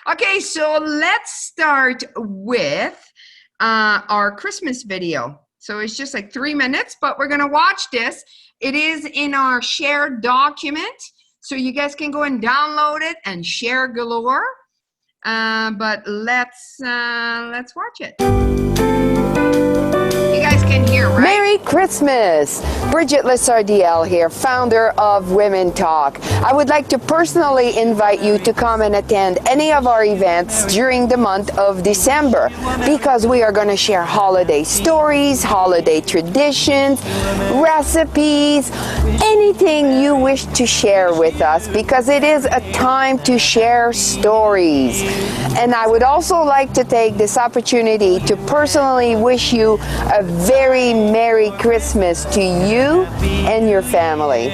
Okay, so let's start with our Christmas video. So it's just like 3 minutes, but we're gonna watch this. It is in our shared document, so you guys can go and download it and share galore. But let's watch it. You guys can hear, right? Merry Christmas! Bridget Lessardiel here, founder of Women Talk. I would like to personally invite you to come and attend any of our events during the month of December, because we are going to share holiday stories, holiday traditions, recipes, anything you wish to share with us, because it is a time to share stories. And I would also like to take this opportunity to personally wish you a very Merry Christmas to you and your family.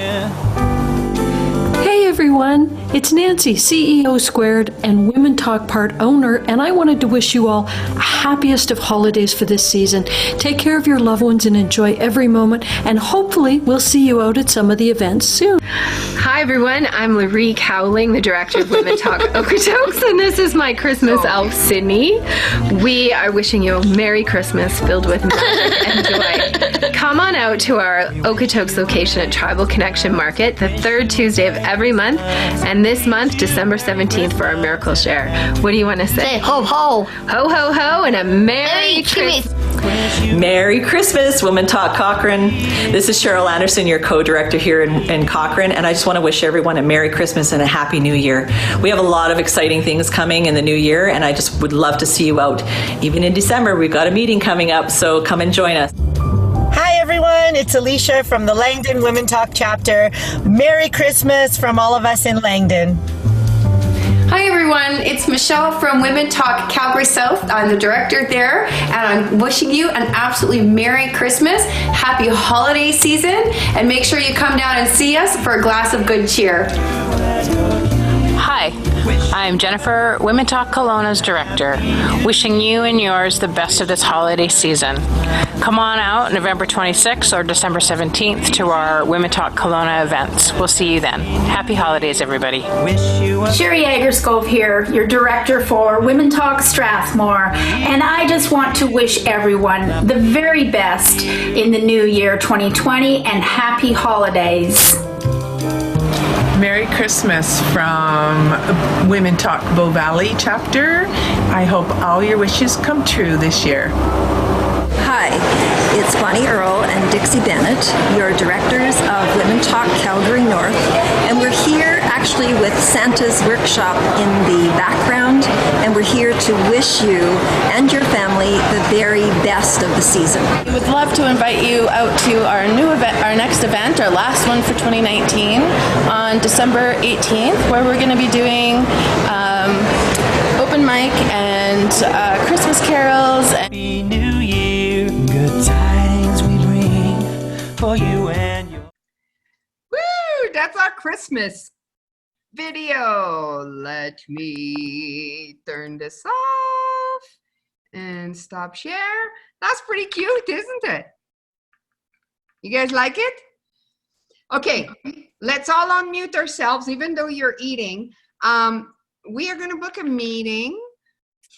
Hey everyone, it's Nancy, CEO Squared and Women Talk part owner, and I wanted to wish you all happiest of holidays for this season. Take care of your loved ones and enjoy every moment, and hopefully we'll see you out at some of the events soon. Hi everyone, I'm Laree Cowling, the director of Women Talk Okotoks, and this is my Christmas elf, Sydney. We are wishing you a Merry Christmas filled with magic and joy. Come on out to our Okotoks location at Tribal Connection Market the third Tuesday of every month, and this month, December 17th, for our Miracle Share. What do you want to say? Say ho ho! Ho ho ho, and a Merry Christmas! Merry Christmas, Women Talk Cochrane. This is Cheryl Anderson, your co-director here in Cochrane, and I just want to wish everyone a Merry Christmas and a Happy New Year. We have a lot of exciting things coming in the new year, and I just would love to see you out. Even in December, we've got a meeting coming up, so come and join us. Hi everyone, it's Alicia from the Langdon Women Talk chapter. Merry Christmas from all of us in Langdon. Hi everyone, it's Michelle from Women Talk Calgary South. I'm the director there, and I'm wishing you an absolutely Merry Christmas, Happy Holiday season, and make sure you come down and see us for a glass of good cheer. Hi, I'm Jennifer, Women Talk Kelowna's director, wishing you and yours the best of this holiday season. Come on out November 26th or December 17th to our Women Talk Kelowna events. We'll see you then. Happy holidays, everybody. Sherry Agerskov here, your director for Women Talk Strathmore, and I just want to wish everyone the very best in the new year 2020 and happy holidays. Merry Christmas from Women Talk Bow Valley chapter. I hope all your wishes come true this year. Hi, it's Bonnie Earl and Dixie Bennett, your directors of Women Talk Calgary North, and we're here actually with Santa's workshop in the background, and we're here to wish you and your family the very best of the season. We would love to invite you out to our new event, our next event, our last one for 2019, on December 18th, where we're going to be doing open mic and Christmas carols. Happy New Year, good tidings we bring for you and your... Woo! That's our Christmas video. Let me turn this off and stop share. That's pretty cute, isn't it? You guys like it? Okay, let's all unmute ourselves, even though you're eating. We are going to book a meeting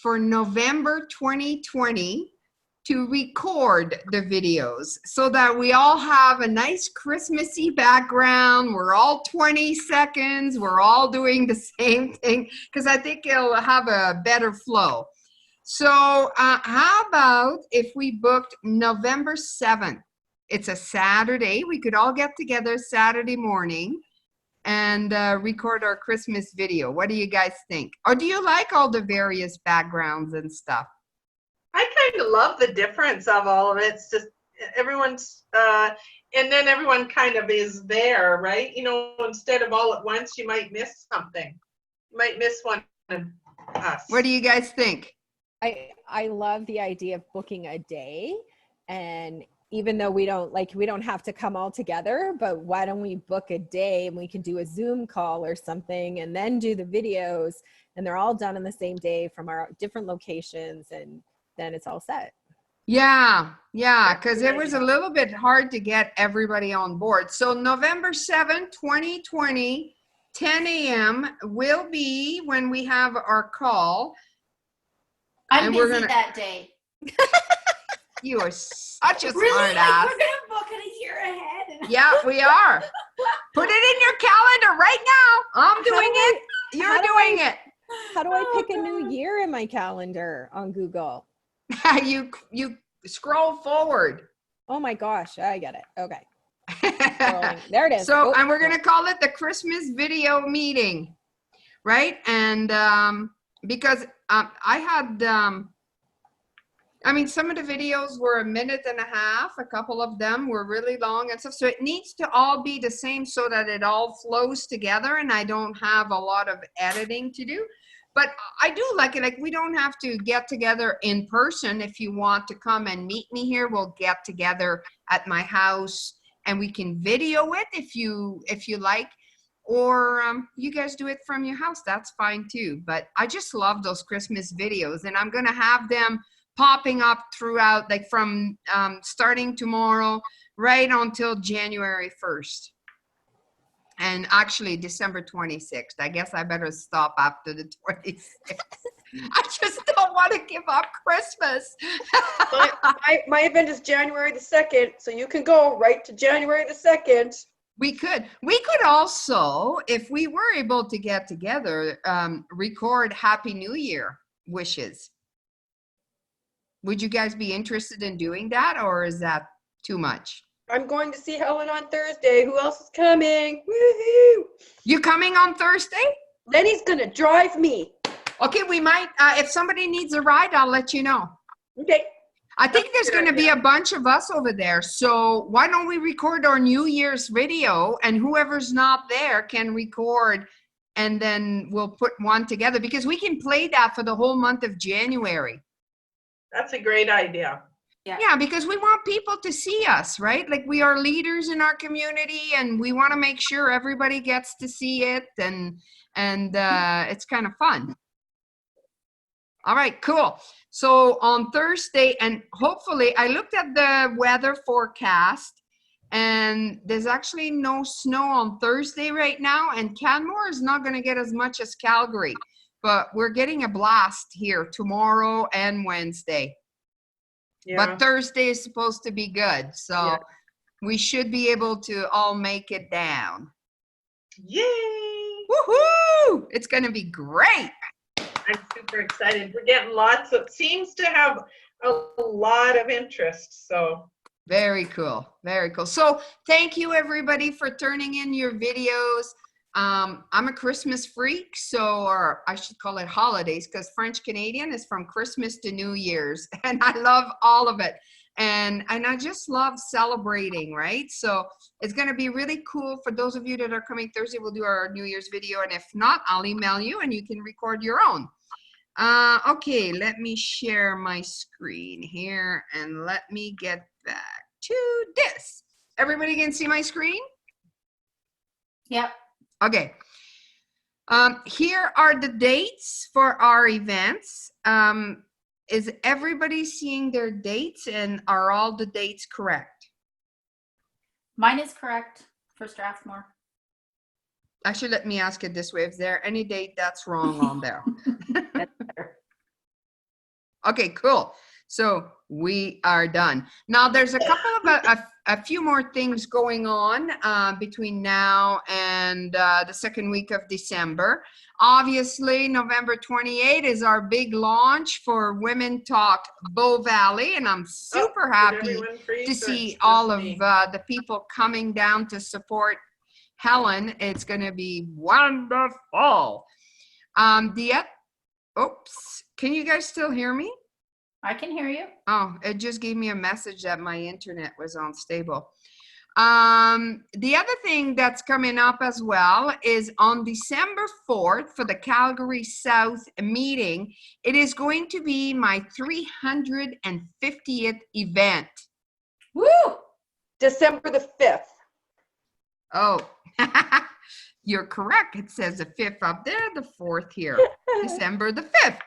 for November 2020 to record the videos so that we all have a nice Christmassy background. We're all 20 seconds. We're all doing the same thing, because I think it'll have a better flow. So how about if we booked November 7th? It's a Saturday. We could all get together Saturday morning and record our Christmas video. What do you guys think? Or do you like all the various backgrounds and stuff? I kind of love the difference of all of it. It's just everyone's, and then everyone kind of is there, right? You know, instead of all at once, you might miss something. You might miss one of us. What do you guys think? I love the idea of booking a day, and even though we don't have to come all together, but why don't we book a day and we can do a Zoom call or something and then do the videos, and they're all done on the same day from our different locations, and then it's all set. Yeah, because it was a little bit hard to get everybody on board. So November 7th, 2020, 10 a.m. will be when we have our call. I'm And busy we're gonna- that day. You are such a Really? smart Like, ass. we're gonna book it a year ahead. Yeah, we are. Put it in your calendar right now. I'm doing it. You're doing it. How do I pick a new year in my calendar on Google? you scroll forward. Oh my gosh, I get it. Okay. Scrolling. There it is. So, Oh, and we're going to call it the Christmas video meeting, right? And because I had, I mean, some of the videos were a minute and a half. A couple of them were really long and stuff. So it needs to all be the same so that it all flows together and I don't have a lot of editing to do. But I do like it. Like, we don't have to get together in person. If you want to come and meet me here, we'll get together at my house and we can video it if you like. Or you guys do it from your house. That's fine too. But I just love those Christmas videos. And I'm going to have them popping up throughout, like from starting tomorrow right until January 1st. And actually December 26th. I guess I better stop after the 26th. I just don't want to give up Christmas. my event is January the 2nd, so you can go right to January the 2nd. We could also, if we were able to get together, record Happy New Year wishes. Would you guys be interested in doing that, or is that too much? I'm going to see Helen on Thursday. Who else is coming? Woohoo! You coming on Thursday? Lenny's gonna drive me. Okay, we might, if somebody needs a ride, I'll let you know. Okay. I think there's going to be a bunch of us over there. So why don't we record our New Year's video, and whoever's not there can record, and then we'll put one together, because we can play that for the whole month of January. That's a great idea. Yeah, because we want people to see us, right? Like, we are leaders in our community and we want to make sure everybody gets to see it, and it's kind of fun. All right, cool. So on Thursday, and hopefully, I looked at the weather forecast and there's actually no snow on Thursday right now, and Canmore is not going to get as much as Calgary, but we're getting a blast here tomorrow and Wednesday. Yeah. But Thursday is supposed to be good, so we should be able to all make it down. Yay! Woohoo! It's going to be great. I'm super excited. We're getting lots of, seems to have a lot of interest, so. Very cool. Very cool. So thank you everybody for turning in your videos. I'm a Christmas freak, so, or I should call it holidays, because French Canadian is from Christmas to New Year's, and I love all of it. And I just love celebrating, right? So it's going to be really cool. For those of you that are coming Thursday, we'll do our New Year's video. And if not, I'll email you and you can record your own. Okay, let me share my screen here and let me get back to this. Everybody can see my screen? Yep. Okay. Here are the dates for our events. Is everybody seeing their dates, and are all the dates correct? Mine is correct for Strathmore. Actually, let me ask it this way. Is there any date that's wrong on there? Okay, cool. So we are done. Now there's a couple of a few more things going on between now and the second week of December. Obviously, November 28th is our big launch for Women Talk Bow Valley, and I'm super happy to see all of the people coming down to support Helen. It's going to be wonderful. Oops, can you guys still hear me? I can hear you. Oh, it just gave me a message that my internet was unstable. The other thing that's coming up as well is on December 4th for the Calgary South meeting. It is going to be my 350th event. Woo! December the 5th. Oh, you're correct. It says the 5th up there, the 4th here. December the 5th.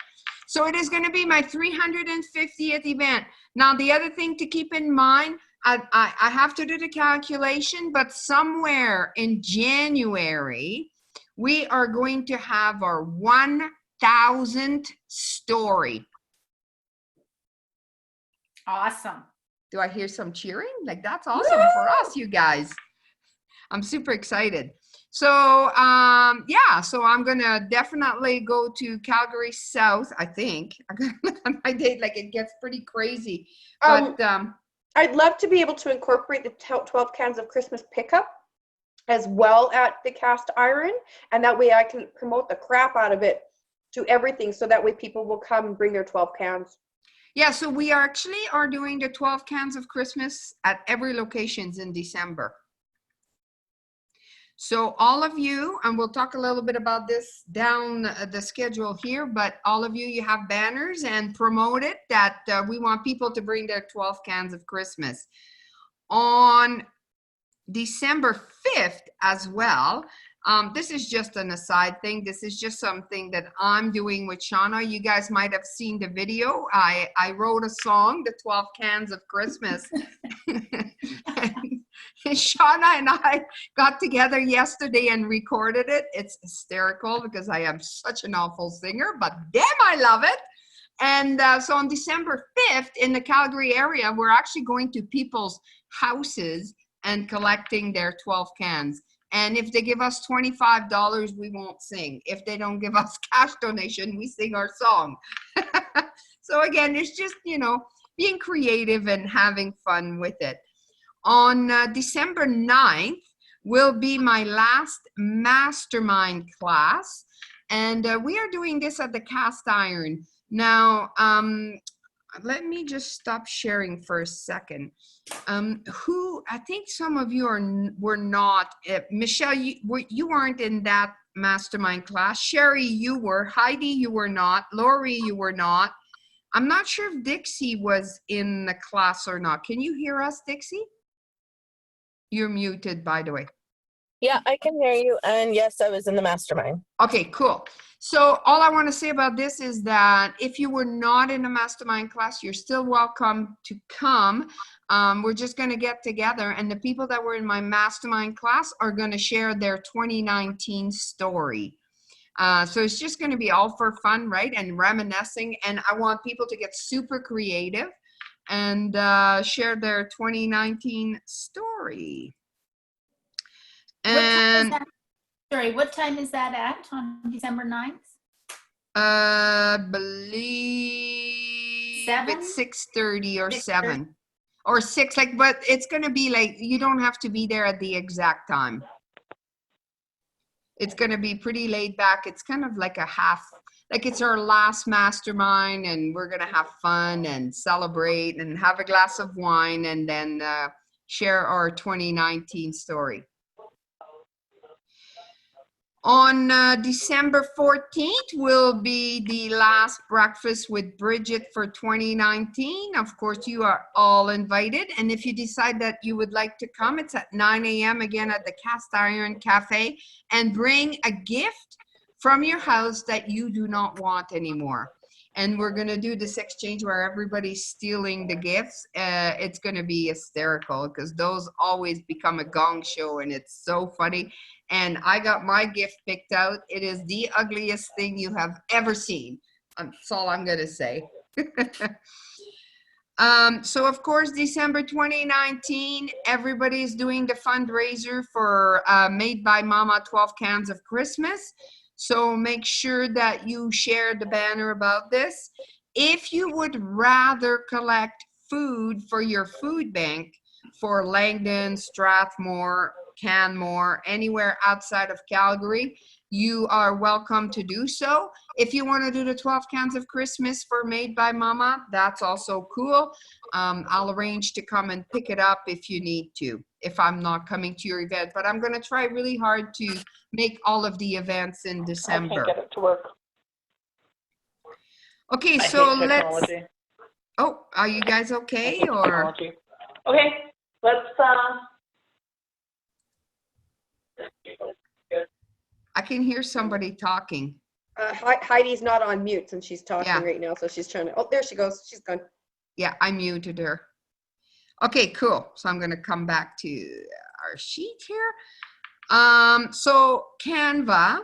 So it is going to be my 350th event. Now, the other thing to keep in mind, I have to do the calculation, but somewhere in January, we are going to have our 1,000th story. Awesome. Do I hear some cheering? Like, that's awesome for us, you guys. I'm super excited. So, yeah, so I'm going to definitely go to Calgary South, I think. I'm going to look on my date, like it gets pretty crazy. But I'd love to be able to incorporate the 12 cans of Christmas pickup as well at the cast iron. And that way I can promote the crap out of it to everything. So that way people will come and bring their 12 cans. yeah, so we actually are doing the 12 cans of Christmas at every locations in December. So all of you, and we'll talk a little bit about this down the schedule here, but all of you, you have banners and promote it that we want people to bring their 12 cans of Christmas. On December 5th as well, this is just an aside thing. This is just something that I'm doing with Shauna. You guys might have seen the video. I wrote a song, the 12 cans of Christmas. And Shauna and I got together yesterday and recorded it. It's hysterical because I am such an awful singer, but damn, I love it. And so on December 5th in the Calgary area, we're actually going to people's houses and collecting their 12 cans. And if they give us $25, we won't sing. If they don't give us cash donation, we sing our song. So again, it's just, you know, being creative and having fun with it. On December 9th will be my last mastermind class. And we are doing this at the cast iron. Now, let me just stop sharing for a second. I think some of you were not. Michelle, you weren't in that mastermind class. Sherry, you were. Heidi, you were not. Lori, you were not. I'm not sure if Dixie was in the class or not. Can you hear us, Dixie? You're muted, by the way. Yeah, I can hear you. And yes, I was in the mastermind. Okay, cool. So all I want to say about this is that if you were not in a mastermind class, you're still welcome to come. We're just going to get together, and the people that were in my mastermind class are going to share their 2019 story. So it's just going to be all for fun, right? And reminiscing. And I want people to get super creative and share their 2019 story. And What time is that at on December 9th? Believe 7? it's 6:30 or 7 or 6, like, but it's gonna be like, you don't have to be there at the exact time. It's gonna be pretty laid back. It's kind of like a half, like it's our last mastermind, and we're gonna have fun and celebrate and have a glass of wine and then share our 2019 story. On December 14th will be the last breakfast with Bridget for 2019. Of course, you are all invited. And if you decide that you would like to come, it's at 9 a.m. again at the Cast Iron Cafe. And bring a gift from your house that you do not want anymore. And we're going to do this exchange where everybody's stealing the gifts. It's going to be hysterical because those always become a gong show, and it's so funny. And I got my gift picked out. It is the ugliest thing you have ever seen. That's all I'm going to say. So, of course, December 2019, everybody's doing the fundraiser for Made by Mama 12 Cans of Christmas. So make sure that you share the banner about this. If you would rather collect food for your food bank for Langdon, Strathmore, Canmore, anywhere outside of Calgary, you are welcome to do so. If you want to do the 12 cans of Christmas for Made by Mama, that's also cool. I'll arrange to come and pick it up if you need to, if I'm not coming to your event. But I'm going to try really hard to make all of the events in December. I can't get it to work. Okay, I so hate let's... technology. Oh, are you guys okay? I hate Or technology. Okay, let's... I can hear somebody talking. Heidi's not on mute since she's talking Yeah. right now, so she's trying to. Oh, there she goes. She's gone. Yeah, I muted her. Okay, cool. So I'm going to come back to our sheet here. So Canva,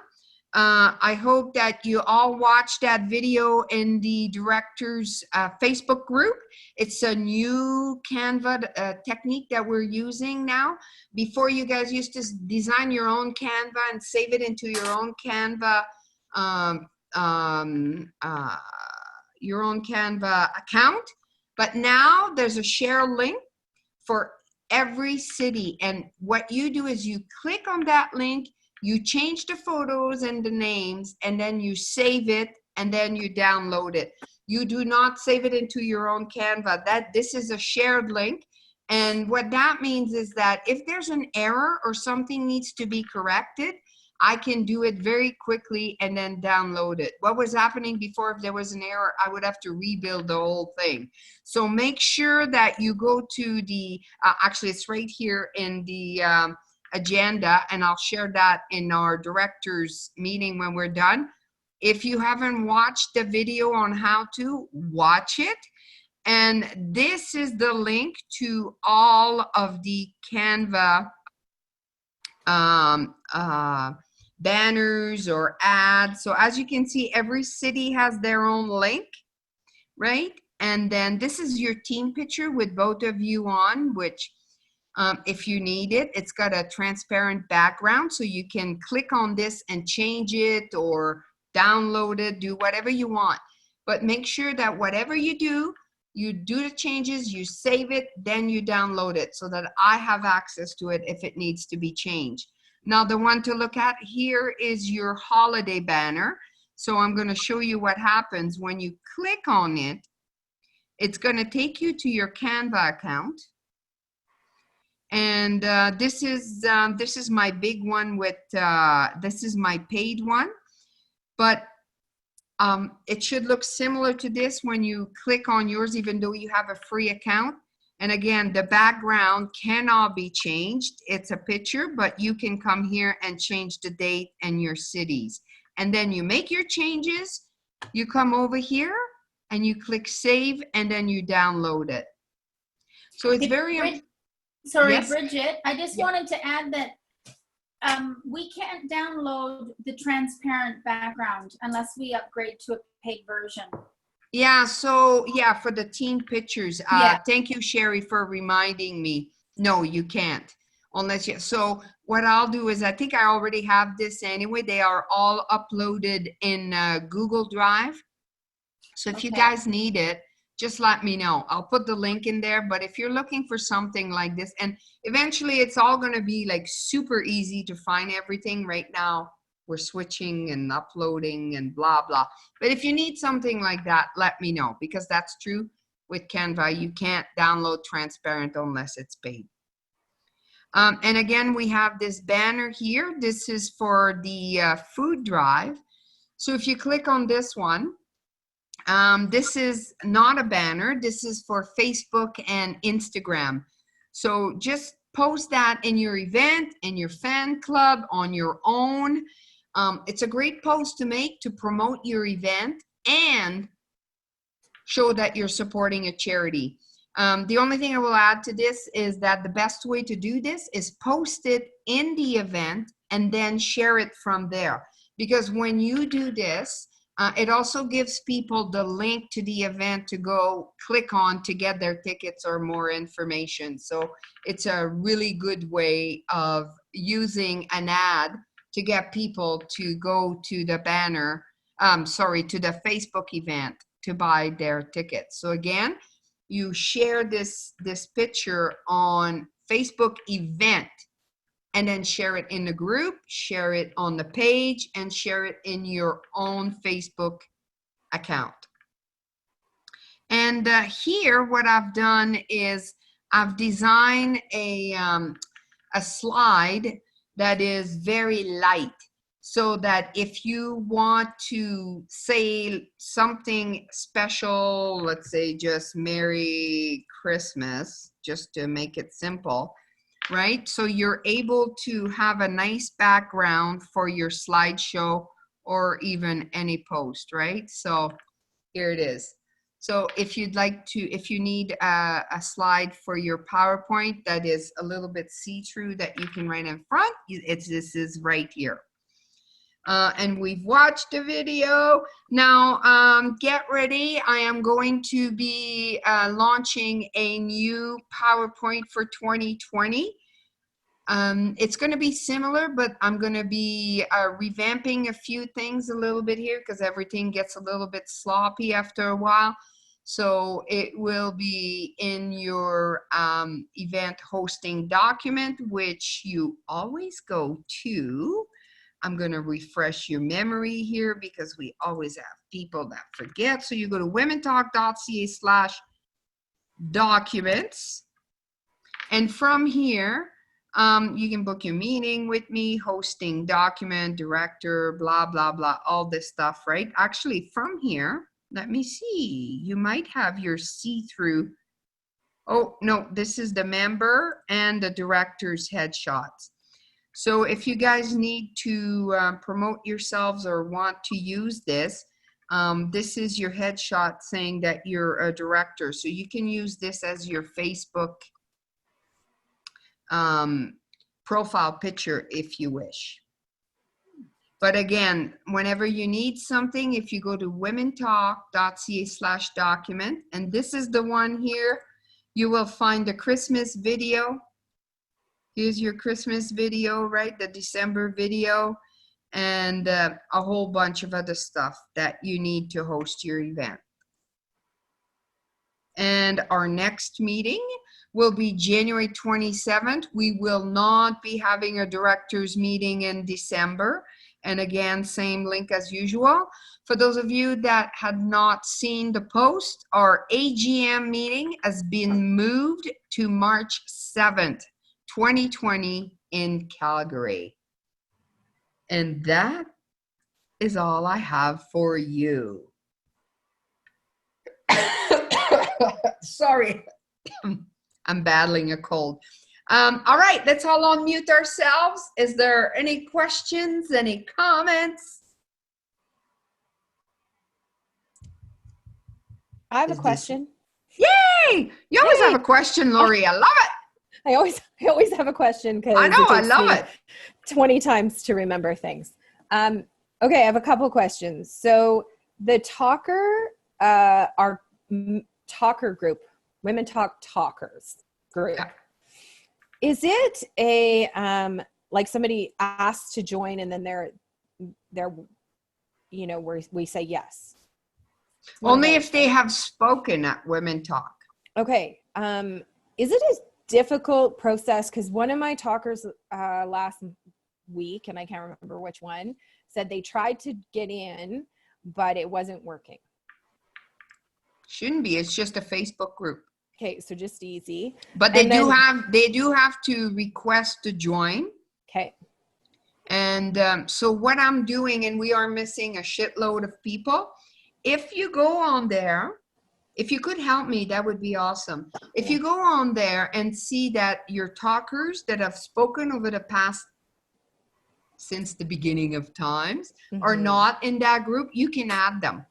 I hope that you all watched that video in the director's Facebook group. It's a new Canva technique that we're using now. Before, you guys used to design your own Canva and save it into your own Canva, account. But now there's a share link for every city. And what you do is you click on that link, you change the photos and the names, and then you save it, and then you download it. You do not save it into your own Canva. This is a shared link. And what that means is that if there's an error or something needs to be corrected, I can do it very quickly and then download it. What was happening before, if there was an error, I would have to rebuild the whole thing. So make sure that you go to the, actually it's right here in the agenda, and I'll share that in our directors meeting when we're done. If you haven't watched the video on how to, watch it. And this is the link to all of the Canva banners or ads. So as you can see, every city has their own link, right? And then this is your team picture with both of you on, which if you need it, it's got a transparent background, so you can click on this and change it or download it, do whatever you want. But make sure that whatever you do the changes, you save it, then you download it so that I have access to it if it needs to be changed. Now, the one to look at here is your holiday banner. So I'm going to show you what happens when you click on it. It's going to take you to your Canva account. And this is my big one with, this is my paid one. But it should look similar to this when you click on yours, even though you have a free account. And again, the background cannot be changed. It's a picture, but you can come here and change the date and your cities. And then you make your changes, you come over here and you click save, and then you download it. So it's very... Sorry, yes? Bridget, I just wanted to add that we can't download the transparent background unless we upgrade to a paid version. Yeah, so yeah, for the team pictures, Yeah. Thank you, Sherry, for reminding me. No, you can't unless you, so what I'll do is, I think I already have this anyway. They are all uploaded in Google Drive. So if you guys need it, just let me know. I'll put the link in there. But if you're looking for something like this, and eventually it's all going to be like super easy to find everything. Right now, we're switching and uploading and blah, blah. But if you need something like that, let me know, because that's true with Canva. You can't download transparent unless it's paid. And again, we have this banner here. This is for the food drive. So if you click on this one, this is not a banner. This is for Facebook and Instagram. So just post that in your event, in your fan club, on your own. It's a great post to make to promote your event and show that you're supporting a charity. The only thing I will add to this is that the best way to do this is post it in the event and then share it from there. Because when you do this, it also gives people the link to the event to go click on to get their tickets or more information. So it's a really good way of using an ad to get people to go to the banner, to the Facebook event to buy their tickets. So again, you share this picture on Facebook event, and then share it in the group, share it on the page, and share it in your own Facebook account. And here, what I've done is I've designed a slide that is very light, so that if you want to say something special, let's say just Merry Christmas, just to make it simple, right? So you're able to have a nice background for your slideshow or even any post, right? So here it is. So if you'd like to, if you need a slide for your PowerPoint that is a little bit see-through that you can write in front, this is right here. And we've watched the video. Now, get ready. I am going to be launching a new PowerPoint for 2020. It's going to be similar, but I'm going to be revamping a few things a little bit here because everything gets a little bit sloppy after a while. So it will be in your event hosting document, which you always go to. I'm going to refresh your memory here because we always have people that forget. So you go to womentalk.ca/documents. And from here, you can book your meeting with me, hosting document, director, blah, blah, blah, all this stuff, right? Actually, from here, let me see. You might have your see-through. Oh, no, this is the member and the director's headshots. So if you guys need to promote yourselves or want to use this, this is your headshot saying that you're a director. So you can use this as your Facebook profile picture if you wish. But again, whenever you need something, if you go to womentalk.ca/document, and this is the one here, you will find the Christmas video. Here's your Christmas video, right? The December video, and a whole bunch of other stuff that you need to host your event. And our next meeting will be January 27th. We will not be having a director's meeting in December. And again, same link as usual. For those of you that had not seen the post, our AGM meeting has been moved to March 7th, 2020 in Calgary. And that is all I have for you. Sorry, I'm battling a cold. All right, let's all unmute ourselves. Is there any questions, any comments? I have a question. Yay! You always have a question, Lori. I love it. I always have a question because I know, I love it. 20 times to remember things. Okay, I have a couple of questions. So the talker, our talker group, Women Talk Talkers group. Yeah. Is it a like somebody asks to join and then they're you know, where we say yes? Only if they have spoken at Women Talk. Okay. Is it a difficult process? Because one of my talkers last week, and I can't remember which one, said they tried to get in, but it wasn't working. Shouldn't be. It's just a Facebook group. Okay, so just easy. But they do have to request to join. Okay. And so what I'm doing, and we are missing a shitload of people. If you go on there, if you could help me, that would be awesome. If you go on there and see that your talkers that have spoken over the past, since the beginning of times, are not in that group, you can add them.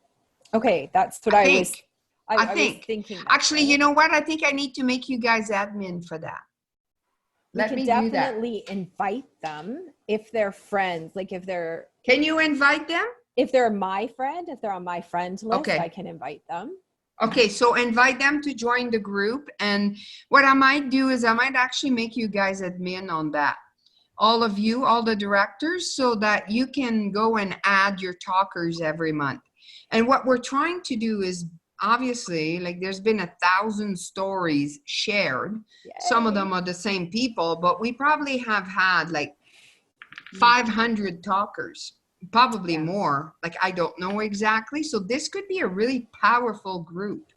Okay, that's what I think. I think. Thinking actually, you know what? I think I need to make you guys admin for that. Let me definitely invite them if they're friends. Like if they're. Can you invite them? If they're my friend, if they're on my friend list, I can invite them. Okay, so invite them to join the group. And what I might do is I might actually make you guys admin on that. All of you, all the directors, so that you can go and add your talkers every month. And what we're trying to do is, obviously, like there's been 1,000 stories shared. Yay. Some of them are the same people, but we probably have had like 500 talkers, probably more. Like, I don't know exactly. So this could be a really powerful group.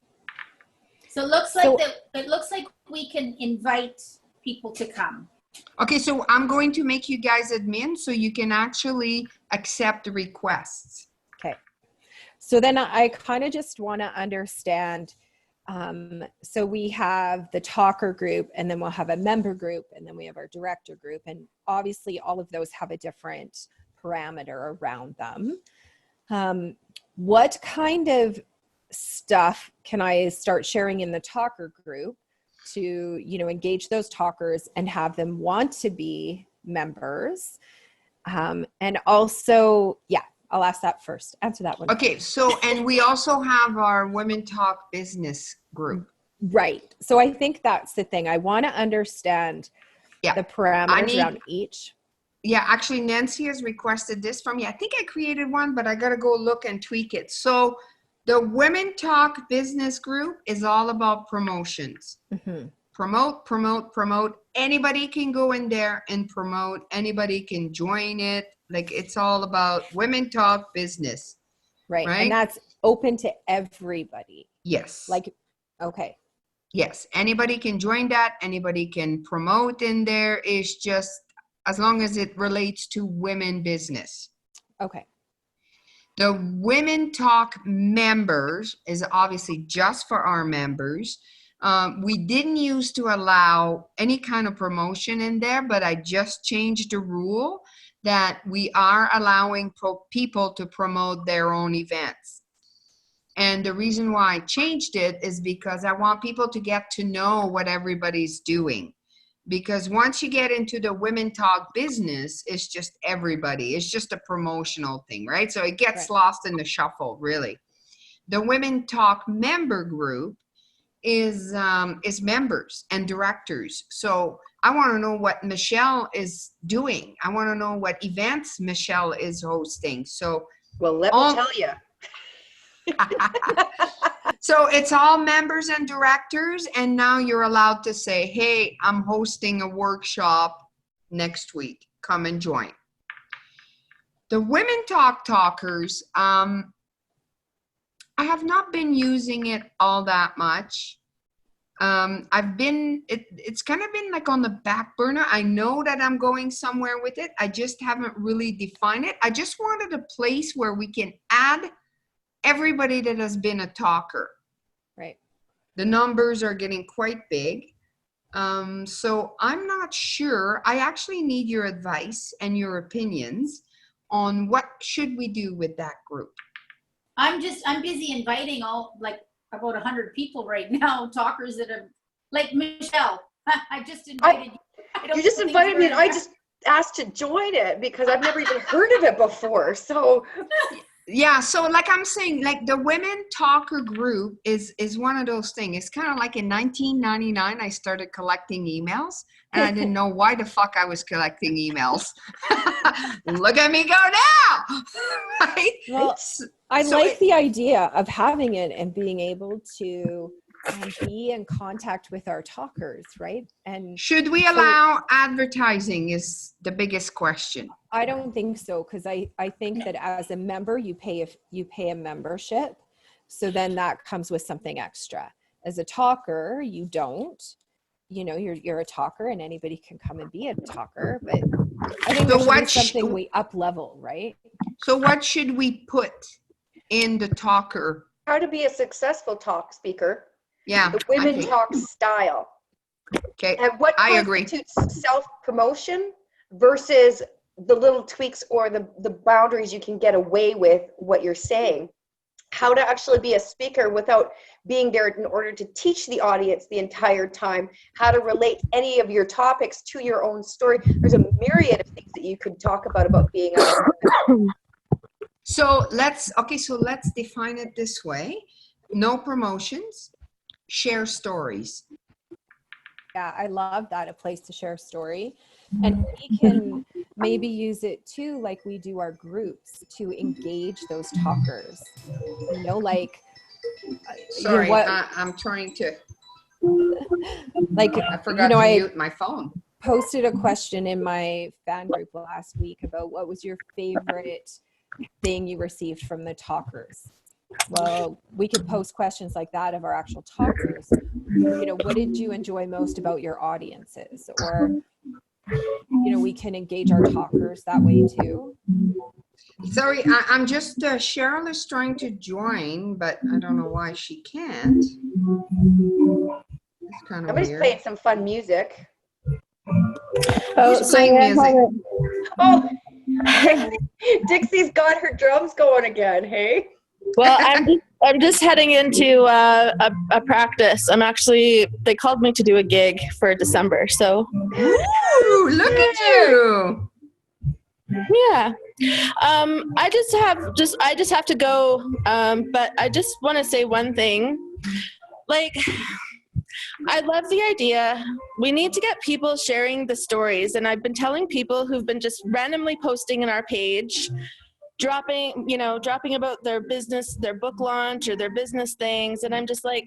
So it looks like we can invite people to come. Okay, so I'm going to make you guys admin so you can actually accept requests. Okay. So then I kind of just want to understand. So we have the talker group, and then we'll have a member group, and then we have our director group. And obviously all of those have a different parameter around them. What kind of stuff can I start sharing in the talker group to, engage those talkers and have them want to be members? And also, I'll ask that first. Answer that one. Okay, so, and we also have our Women Talk business group. Right. So I think that's the thing. I want to understand the parameters around each. Yeah, actually, Nancy has requested this from me. I think I created one, but I got to go look and tweak it. So the Women Talk business group is all about promotions. Mm-hmm. Promote. Anybody can go in there and promote. Anybody can join it. Like, it's all about Women Talk business. Right. And that's open to everybody. Yes. Like, okay. Yes. Anybody can join that. Anybody can promote in there. It's just as long as it relates to women business. Okay. The Women Talk members is obviously just for our members. We didn't used to allow any kind of promotion in there, but I just changed the rule that we are allowing people to promote their own events. And the reason why I changed it is because I want people to get to know what everybody's doing. Because once you get into the Women Talk business, it's just everybody. It's just a promotional thing, right? So it gets lost in the shuffle, really. The Women Talk member group is members and directors. So I want to know what Michelle is doing. I want to know what events Michelle is hosting. So, well, let me tell you. So it's all members and directors, and now you're allowed to say, hey, I'm hosting a workshop next week. Come and join. The Women Talk talkers, I have not been using it all that much. It's kind of been like on the back burner. I know that I'm going somewhere with it. I just haven't really defined it. I just wanted a place where we can add everybody that has been a talker. Right. The numbers are getting quite big. So I'm not sure. I actually need your advice and your opinions on what should we do with that group. I'm busy inviting about 100 people right now, talkers that are like Michelle. I just invited you. You just invited me and I just asked to join it because I've never even heard of it before. So yeah, so like I'm saying, like the Women Talker group is one of those things. It's kind of like in 1999, I started collecting emails and I didn't know why the fuck I was collecting emails. Look at me go now. Right? Well, I like the idea of having it and being able to be in contact with our talkers, right? And should we allow advertising is the biggest question. I don't think so, because I think that as a member you pay a membership, so then that comes with something extra. As a talker, you don't. You're a talker and anybody can come and be a talker, but I think that's something we up level, right? So what should we put in the talker? How to be a successful talk speaker. Yeah. The Women Talk style. Okay. And what I agree. constitutes self-promotion versus the little tweaks or the boundaries you can get away with what you're saying. How to actually be a speaker without being there in order to teach the audience the entire time. How to relate any of your topics to your own story. There's a myriad of things that you could talk about being a So let's define it this way. No promotions, share stories. Yeah, I love that, a place to share a story. And we can maybe use it too, like we do our groups, to engage those talkers. Sorry, I'm trying to. I forgot to mute my phone. Posted a question in my fan group last week about what was your favorite thing you received from the talkers. Well, we could post questions like that of our actual talkers. What did you enjoy most about your audiences? Or, we can engage our talkers that way too. Sorry, I'm just, Cheryl is trying to join, but I don't know why she can't. It's kind of Somebody's weird. playing some fun music. Who's playing music? Oh, Dixie's got her drums going again, hey? Well, I'm just heading into a practice. They called me to do a gig for December, so. Ooh, look at you. Yeah. I just have to go. But I just want to say one thing. Like, I love the idea. We need to get people sharing the stories. And I've been telling people who've been just randomly posting in our page, dropping about their business, their book launch or their business things. And I'm just like,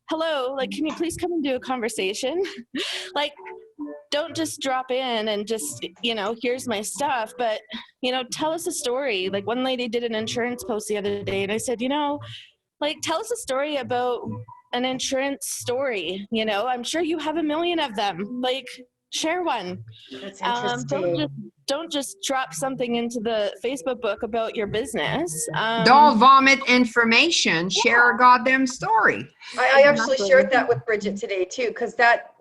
hello, like, can you please come and do a conversation? Like, don't just drop in and just, here's my stuff, but, tell us a story. Like, one lady did an insurance post the other day and I said, like, tell us a story about an insurance story. I'm sure you have a million of them. Like, share one. That's interesting. Don't just drop something into the Facebook book about your business. Don't vomit information. Share a goddamn story. I actually shared that with Bridget today too, because that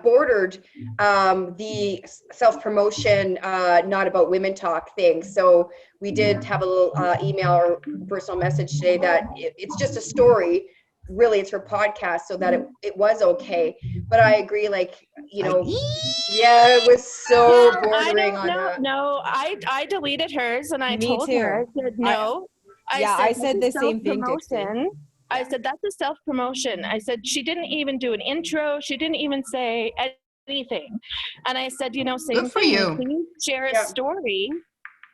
bordered the self-promotion, not about women talk thing. So we did have a little email or personal message today that it's just a story. Really, it's her podcast, so that it was okay. But I agree, like, yeah, it was so bordering on that. No, I deleted hers and I told too. her, I said no. I said the same thing, Dixie. I said, that's a self-promotion. I said, she didn't even do an intro. She didn't even say anything. And I said, same Good for thing. you. Can you share a story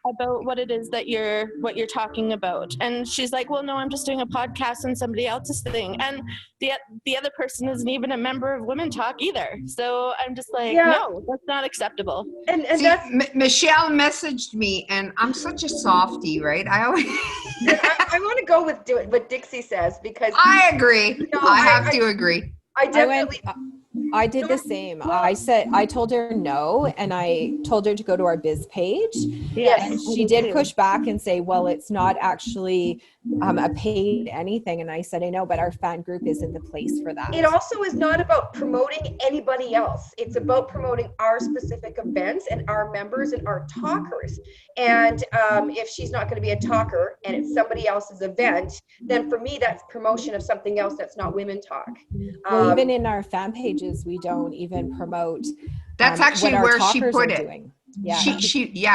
about what it is that you're talking about? And she's like, well, no, I'm just doing a podcast on somebody else's thing. And the other person isn't even a member of Women Talk either. So I'm just like, no, that's not acceptable. And see, Michelle messaged me, and I'm such a softie, right? I always I want to go with what Dixie says, because I agree. I have to agree. I definitely. I did the same. I told her no, and I told her to go to our biz page. Yes. And she did push back and say, well, it's not actually a paid anything. And I said, I know, but our fan group isn't the place for that. It also is not about promoting anybody else. It's about promoting our specific events and our members and our talkers. And if she's not going to be a talker and it's somebody else's event, then for me, that's promotion of something else that's not Women Talk. Well, even in our fan pages, we don't even promote. That's actually what our where she talkers put are it. doing. Yeah.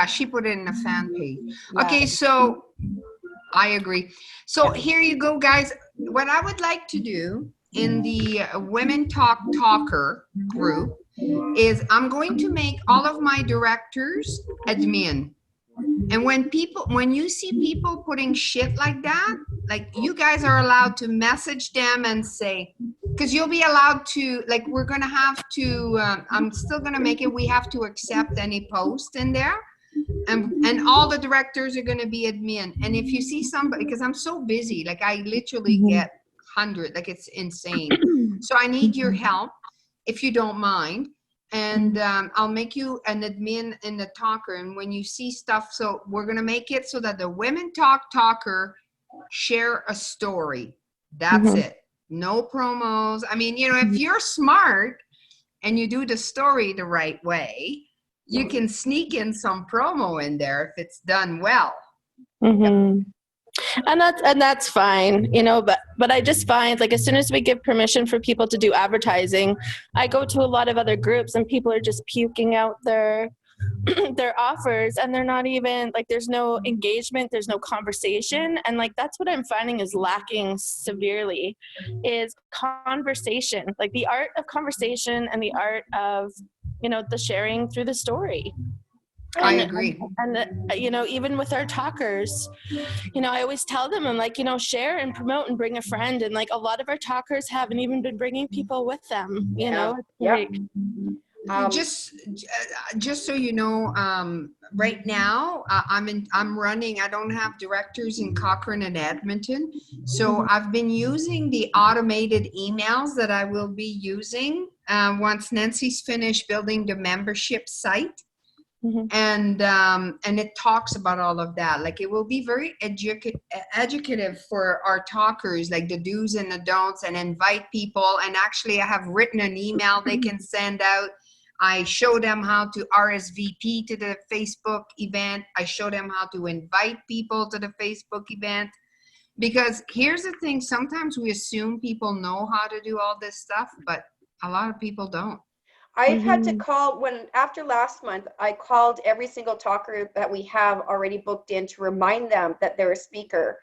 She put it in the fan page. Yeah. Okay, so I agree. So here you go, guys. What I would like to do in the Women Talk Talker group is I'm going to make all of my directors admin. And when you see people putting shit like that, like, you guys are allowed to message them and say, because you'll be allowed to, like, we're going to have to, I'm still going to make it, we have to accept any post in there. And all the directors are going to be admin. And if you see somebody, because I'm so busy, like, I literally get 100, like, it's insane. So I need your help, if you don't mind. And I'll make you an admin in the talker. And when you see stuff, so we're going to make it so that the Women Talk talker share a story. That's it. No promos. I mean, if you're smart and you do the story the right way, you can sneak in some promo in there if it's done well. And that's fine, but I just find, like, as soon as we give permission for people to do advertising, I go to a lot of other groups and people are just puking out their offers, and they're not even, like, there's no engagement, there's no conversation. And, like, that's what I'm finding is lacking severely, is conversation, like the art of conversation and the art of, the sharing through the story. I agree. And even with our talkers, I always tell them, I'm like, share and promote and bring a friend. And, like, a lot of our talkers haven't even been bringing people with them, Just so you know, right now I'm running, I don't have directors in Cochrane and Edmonton. So I've been using the automated emails that I will be using once Nancy's finished building the membership site. And it talks about all of that. Like, it will be very educative for our talkers, like the do's and the don'ts, and invite people. And actually, I have written an email they can send out. I show them how to RSVP to the Facebook event. I show them how to invite people to the Facebook event. Because here's the thing, sometimes we assume people know how to do all this stuff, but a lot of people don't. I've had to call after last month, I called every single talker that we have already booked in to remind them that they're a speaker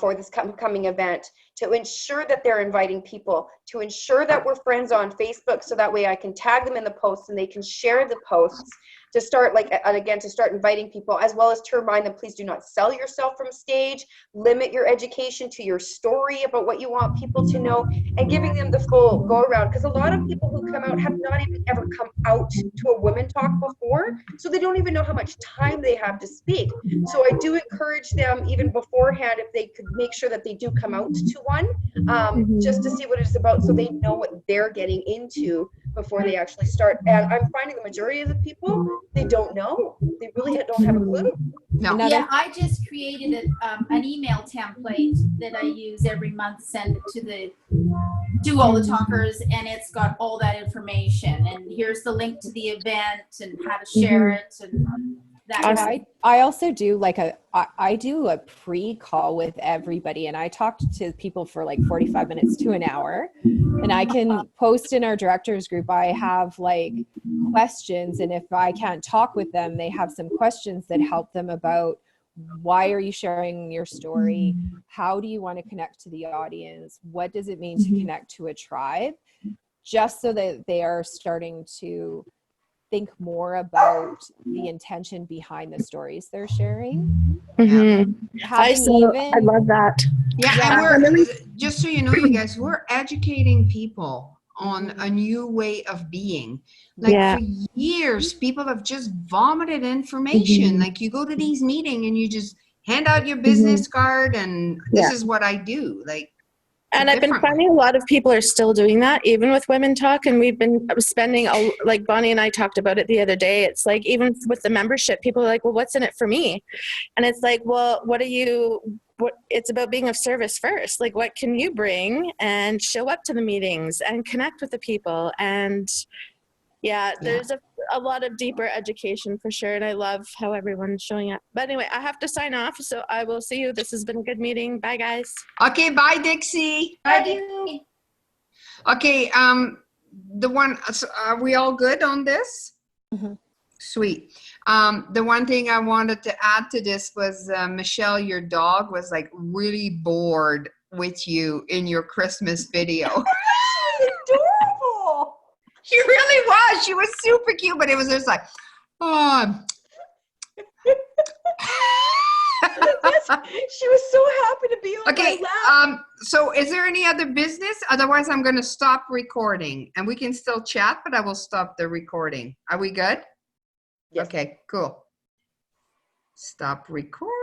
for this coming event, to ensure that they're inviting people, to ensure that we're friends on Facebook, so that way I can tag them in the posts and they can share the posts, to start to start inviting people, as well as to remind them, please do not sell yourself from stage, limit your education to your story about what you want people to know, and giving them the full go around. Because a lot of people who come out have not even ever come out to a Women Talk before, so they don't even know how much time they have to speak. So I do encourage them even beforehand, if they could make sure that they do come out to one, just to see what it's about, so they know what they're getting into before they actually start. And I'm finding the majority of the people, they don't know. They really don't have a clue. Yeah, I just created an email template that I use every month, send it to all the talkers, and it's got all that information. And here's the link to the event and how to share it and that. I also do I do a pre-call with everybody, and I talk to people for like 45 minutes to an hour, and I can post in our directors group. I have like questions, and if I can't talk with them, they have some questions that help them about why are you sharing your story? How do you want to connect to the audience? What does it mean to connect to a tribe? Just so that they are starting to think more about the intention behind the stories they're sharing. I love that. Yeah, and we're, just so you know, you guys, we're educating people on a new way of being. For years, people have just vomited information. Like, you go to these meetings and you just hand out your business card and this is what I do. And I've been finding a lot of people are still doing that, even with Women Talk. And we've been spending, like Bonnie and I talked about it the other day. It's like, even with the membership, people are like, well, what's in it for me? And it's like, well, it's about being of service first. Like, what can you bring, and show up to the meetings and connect with the people. And there's a lot of deeper education for sure. And I love how everyone's showing up. But anyway, I have to sign off. So I will see you. This has been a good meeting. Bye, guys. Okay. Bye, Dixie. Bye, Dixie. Okay. Are we all good on this? Sweet. The one thing I wanted to add to this was, Michelle, your dog was like really bored with you in your Christmas video. Adorable. She really was. She was super cute, but it was just like, oh. She was so happy to be on my lap. So is there any other business? Otherwise, I'm going to stop recording, and we can still chat, but I will stop the recording. Are we good? Yes. Okay, cool. Stop recording.